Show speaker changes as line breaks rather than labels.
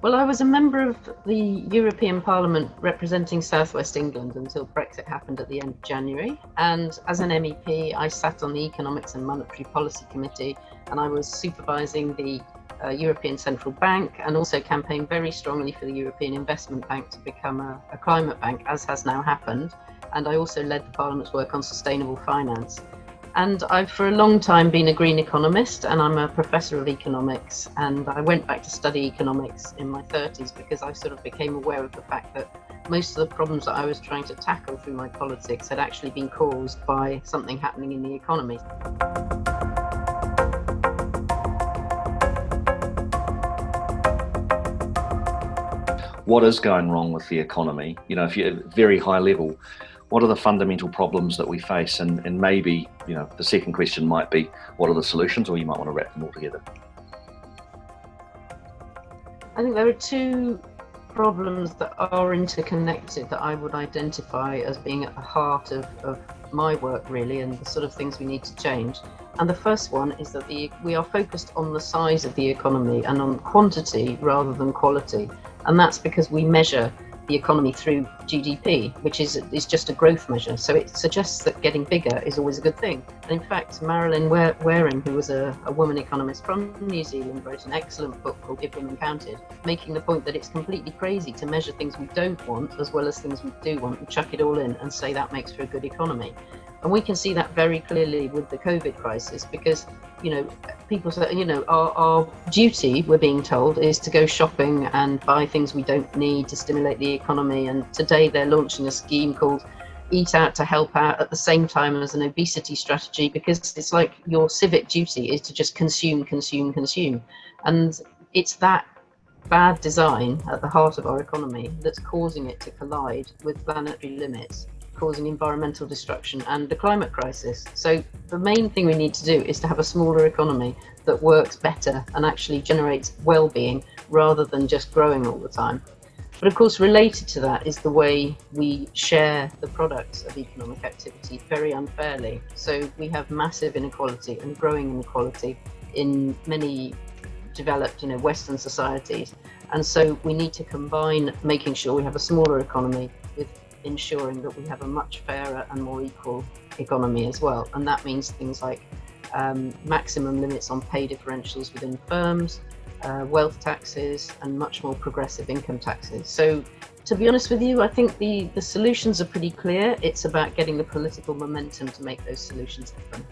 Well, I was a member of the European Parliament representing South West England until Brexit happened at the end of January. And as an MEP, I sat on the Economics and Monetary Policy Committee, and I was supervising the European Central Bank, and also campaigned very strongly for the European Investment Bank to become a climate bank, as has now happened. And I also led the Parliament's work on sustainable finance. And I've for a long time been a green economist, and I'm a professor of economics. And I went back to study economics in my 30s because I sort of became aware of the fact that most of the problems that I was trying to tackle through my politics had actually been caused by something happening in the economy.
What is going wrong with the economy? You know, if you're at very high level, what are the fundamental problems that we face? And maybe, you know, the second question might be, what are the solutions? Or you might want to wrap them all together.
I think there are two problems that are interconnected that I would identify as being at the heart of my work, really, and the sort of things we need to change. And the first one is that we are focused on the size of the economy and on quantity rather than quality. And that's because we measure the economy through GDP, which is just a growth measure. So it suggests that getting bigger is always a good thing. And in fact, Marilyn Waring, who was a woman economist from New Zealand, wrote an excellent book called If Women Counted, making the point that it's completely crazy to measure things we don't want as well as things we do want and chuck it all in and say that makes for a good economy. And we can see that very clearly with the COVID crisis because, you know, people say, you know, our duty, we're being told, is to go shopping and buy things we don't need to stimulate the economy. And today they're launching a scheme called Eat Out to Help Out at the same time as an obesity strategy, because it's like your civic duty is to just consume. And it's that bad design at the heart of our economy that's causing it to collide with planetary limits, causing environmental destruction and the climate crisis. So the main thing we need to do is to have a smaller economy that works better and actually generates well-being rather than just growing all the time. But of course, related to that is the way we share the products of economic activity very unfairly. So we have massive inequality and growing inequality in many developed, you know, Western societies. And so we need to combine making sure we have a smaller economy with ensuring that we have a much fairer and more equal economy as well. And that means things like maximum limits on pay differentials within firms, wealth taxes, and much more progressive income taxes. So to be honest with you, I think the solutions are pretty clear. It's about getting the political momentum to make those solutions happen.